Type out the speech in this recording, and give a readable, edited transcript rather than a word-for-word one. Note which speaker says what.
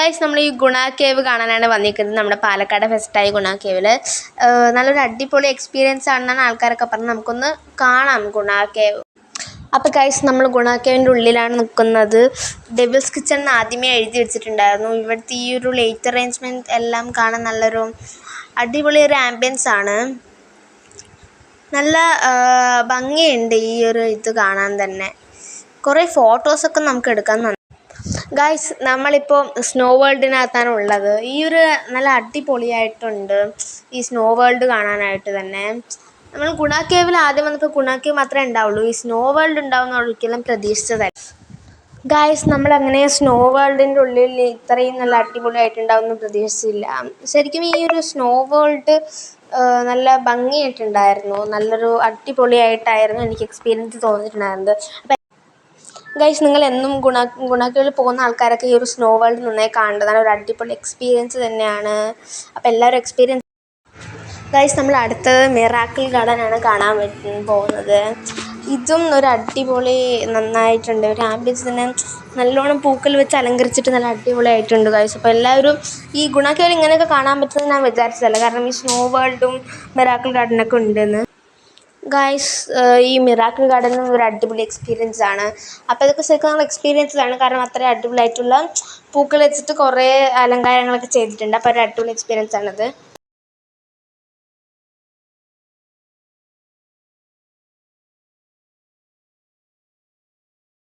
Speaker 1: Guys നമ്മൾ ഈ ഗുണ കേവ് കാണാനാണ് വന്നിരിക്കുന്നത്. നമ്മുടെ പാലക്കാട് ഫെസ്റ്റായി ഗുണ കേവിൽ നല്ലൊരു അടിപൊളി എക്സ്പീരിയൻസ് ആണെന്നാണ് ആൾക്കാരൊക്കെ പറഞ്ഞത്. നമുക്കൊന്ന് കാണാം ഗുണ കേവ്. അപ്പോൾ ഗൈസ് നമ്മൾ ഗുണ കേവിൻ്റെ ഉള്ളിലാണ് നിൽക്കുന്നത്. ഡെവിൾസ് കിച്ചൺ എന്ന് ആദ്യമേ എഴുതി വെച്ചിട്ടുണ്ടായിരുന്നു. ഇവിടുത്തെ ഈ ഒരു ലൈറ്റ് അറേഞ്ച്മെൻറ്റ് എല്ലാം കാണാൻ നല്ലൊരു അടിപൊളി ഒരു ആംബിയൻസ് ആണ്. നല്ല ഭംഗിയുണ്ട് ഈ ഒരു ഇത് കാണാൻ തന്നെ. കുറേ ഫോട്ടോസൊക്കെ നമുക്ക് എടുക്കാൻ. ഗൈസ് നമ്മളിപ്പോൾ സ്നോ വേൾഡിനകത്താണ് ഉള്ളത്. ഈ ഒരു നല്ല അടിപൊളിയായിട്ടുണ്ട് ഈ സ്നോ വേൾഡ് കാണാനായിട്ട് തന്നെ. നമ്മൾ ഗുണ കേവിൽ ആദ്യം വന്നപ്പോൾ ഗുണ കേവ് മാത്രമേ ഉണ്ടാവുള്ളൂ. ഈ സ്നോ വേൾഡ് ഉണ്ടാവുമെന്ന് ഒരിക്കലും പ്രതീക്ഷിച്ചതല്ല. ഗൈസ് നമ്മളങ്ങനെ സ്നോ വേൾഡിൻ്റെ ഉള്ളിൽ ഇത്രയും നല്ല അടിപൊളിയായിട്ടുണ്ടാവുമെന്ന് പ്രതീക്ഷിച്ചില്ല. ശരിക്കും ഈ ഒരു സ്നോ വേൾഡ് നല്ല ഭംഗിയായിട്ടുണ്ടായിരുന്നു. നല്ലൊരു അടിപൊളിയായിട്ടായിരുന്നു എനിക്ക് എക്സ്പീരിയൻസ് തോന്നിയിട്ടുണ്ടായിരുന്നത്. ഗൈസ് നിങ്ങൾ എന്നും ഗുണ കേവിൽ പോകുന്ന ആൾക്കാരൊക്കെ ഈ ഒരു സ്നോ വേൾഡ് നന്നായി കാണേണ്ടതാണ്. ഒരു അടിപൊളി എക്സ്പീരിയൻസ് തന്നെയാണ്. അപ്പോൾ എല്ലാവരും എക്സ്പീരിയൻസ്. ഗൈസ് നമ്മൾ അടുത്തത് മിറാക്കിൾ ഗാർഡൻ ആണ് കാണാൻ പോകുന്നത്. ഇതും ഒരു അടിപൊളി നന്നായിട്ടുണ്ട്. ഒരു ആംബിയൻസ് തന്നെ നല്ലോണം പൂക്കൾ വെച്ച് അലങ്കരിച്ചിട്ട് നല്ല അടിപൊളിയായിട്ടുണ്ട് ഗൈസ്. അപ്പോൾ എല്ലാവരും ഈ ഗുണ കേവിൽ ഇങ്ങനെയൊക്കെ കാണാൻ പറ്റുമെന്ന് ഞാൻ വിചാരിച്ചതല്ല. കാരണം ഈ സ്നോ വേൾഡും മിറാക്കിൾ ഗാർഡനൊക്കെ ഉണ്ടെന്ന്. ഗൈസ് ഈ മിറാക്കിൾ ഗാർഡനും ഒരു അടിപൊളി എക്സ്പീരിയൻസ് ആണ്. അപ്പോൾ ഇതൊക്കെ ശരിക്കും നമ്മൾ എക്സ്പീരിയൻസിലാണ്. കാരണം അത്രയും അടിപൊളിയായിട്ടുള്ള പൂക്കൾ വെച്ചിട്ട് കുറേ അലങ്കാരങ്ങളൊക്കെ ചെയ്തിട്ടുണ്ട്. അപ്പോൾ ഒരു അടിപൊളി എക്സ്പീരിയൻസ് ആണത്.